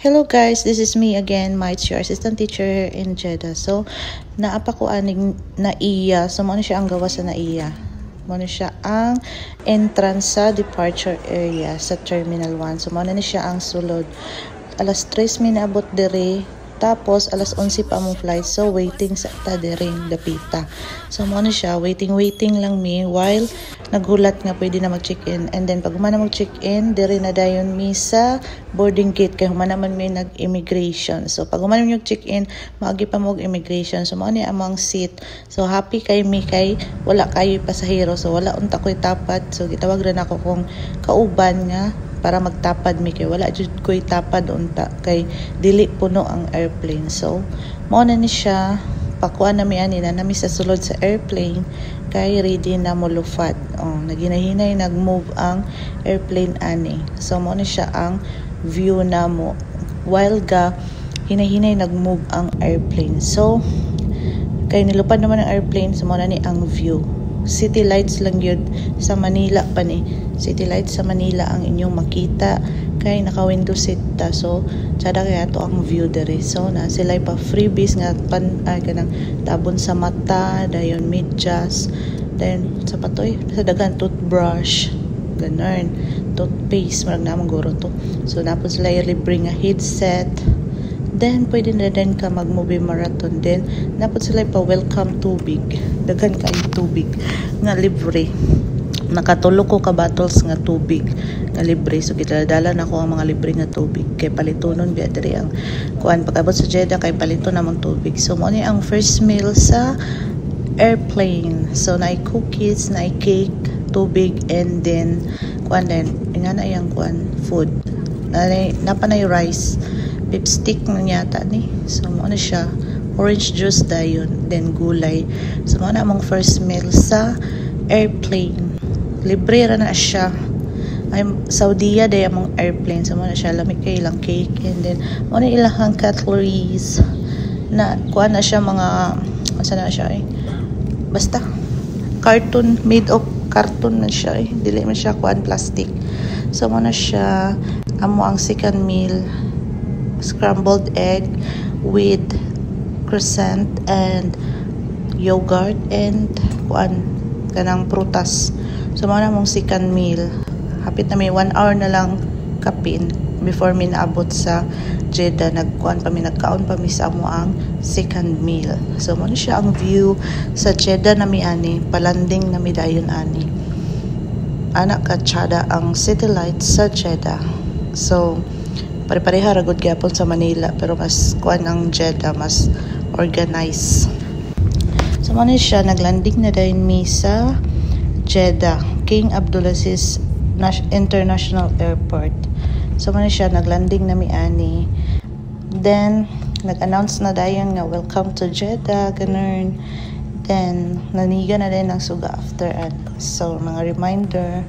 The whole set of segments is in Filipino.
Hello guys, this is me again, Mites, your assistant teacher here in Jeddah. So, naapa ko aning NAIA. So, muna siya ang gawa sa NAIA. Muna siya ang entrance sa departure area sa Terminal 1. So, muna ni siya ang sulod. Alas 3 mi naabot dire. Tapos, alas 11 pa mong flight. So, waiting sa tadering dapita. So, muna siya, waiting lang mi while nagulat nga pwede na mag-check-in. And then, pag humana mag-check-in, dire na dayon mi sa boarding gate. Kaya humana man mi nag-immigration. So, pag humana mi mag-check-in, maagi pa mo immigration. So, muna among seat. So, happy kay mi kay wala kayo pasahero. So, wala unta ko'y tapat. So, gitawag rin ako kung kauban nga para magtapad mi kay wala jud ko'y tapad unta kay dili puno ang airplane. So mao na ni siya pakuan na mi ani na nami sa sulod sa airplane kay ready na mo lufad. Naginahinay nag-move ang airplane ani. So mao na siya ang view namo while ga hinahinay nag-move ang airplane. So kay nilupad naman ang airplane, so mao na ni ang view. City lights lang yun sa Manila pa ni. City lights sa Manila ang inyong makita kay naka-window seat ta. So, tsada kaya to ang view dere. So, na sila pa freebies nga kanang tabon sa mata, dayon medyas, then sa patoy, sa dagan toothbrush, ganun, toothpaste, marag namang guro to. So, napon sila libre nga headset. Then, pwede na din ka mag-movie marathon din. Dapat sila pa-welcome tubig. Daghan kayo tubig nga libre. Nakatulo ko ka bottles nga tubig nga libre. So, kitadala na ko ang mga libre nga tubig. Kay palitonon, biya diri ang kuan. Pagkabot sa Jeddah, kay palito namang tubig. So, mo ni ang first meal sa airplane. So, na cookies, na cake, tubig, and then, kuan din. Nga na yung kuan, food. Napanay rice. Beef stick na yata ni. So, mo na siya. Orange juice dayon. Then, gulay. So, mo na among first meal sa airplane. Libre ra na siya. Ay, Saudiya day among airplane. So, mo na siya. Lamig kay ilang cake. And then, mo na ilang cutleries. Na, kuha na siya mga, asa na siya eh. Basta, carton, made of carton na siya eh. Dili man siya kuhaan plastic. So, mo na siya. Amo ang second meal. Scrambled egg with croissant and yogurt and kanang prutas. So mao na mong second meal. Hapit na may 1 hour na lang kapin before mi naabot sa Jeddah. Nagkaon pa mi sa amo ang second meal. So mao na siya ang view sa Jeddah na mi ani, palanding na mi dayon ani. Anak katsada ang city lights sa Jeddah. So pare-pareha ragod gyapon sa Manila pero mas kuan ang Jeddah, mas organized. So mo siya naglanding na din mi sa Jeddah King Abdulaziz International Airport. So mo siya naglanding na mi ani. Then nag-announce na dayon nga welcome to Jeddah ganun. Then naniga na din ang suga after so mga reminder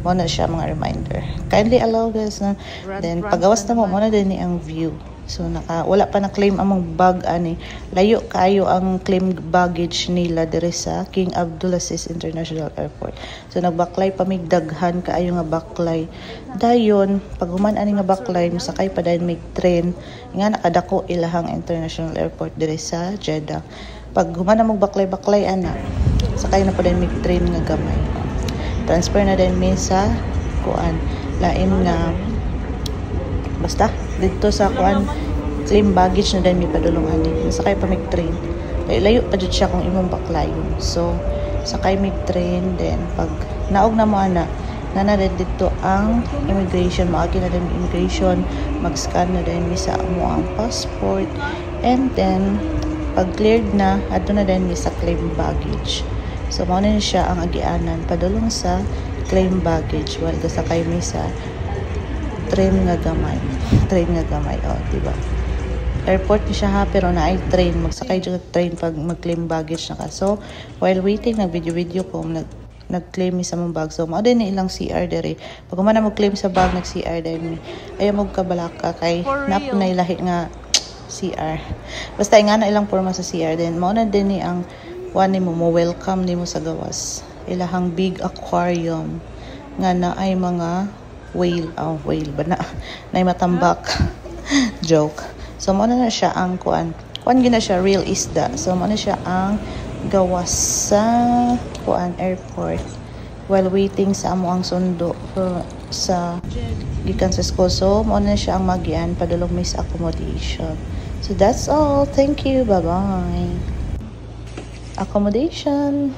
muna siya mga reminder. Kindly allow guys na. Then pagawas na mo muna din ni ang view. So wala pa na claim among bag ani. Layo kayo ang claim baggage nila dire sa King Abdulaziz International Airport. So nagbaklay pamigdaghan kaayo nga baklay. Dayon pag human ani nga baklay mosakay pa dayon mig train nga nakadako ilahang International Airport dire sa Jeddah. Pag human na magbaklay-baklay ana, sakay na pa dayon mig train nga gamay. Transfer na din mi sa kuan lain nga basta dito sa kuan claim baggage na din mi padulungan ni sakay pa mig train layo pa jud siya kung imong baklayon. So sakay mig train then pag naog na mo ana na dito ang immigration, maagi na din immigration, mag-scan na din mi sa amo ang passport and then pag cleared na adto na din mi sa claim baggage. So, mao na siya ang agianan padulong sa claim baggage while gasakay mi sa train nga gamay. Diba? Airport ni siya ha, pero na ay train. Magsakay dyan train pag mag-claim baggage na ka. So, while waiting, nag-video ko, nag-claim mi sa mong bag. So, mao din na ilang CR dere. Pag man na mag-claim sa bag, nag-CR din mi. Ayaw mo kabalaka kay nap na ilahi nga CR. Basta nga na ilang forma sa CR din. Mao na din ni ang wani mo welcome nimo sa gawas ilahang big aquarium nga na ay mga whale ba na matambak joke. So mo na siya ang kuan gina siya real isda. So mo na siya ang gawas sa kuan airport while waiting sa amo ang sundo sa gikan sa school. So mo na siya ang magian padulong miss accommodation. So that's all. Thank you. Bye bye. Accommodation.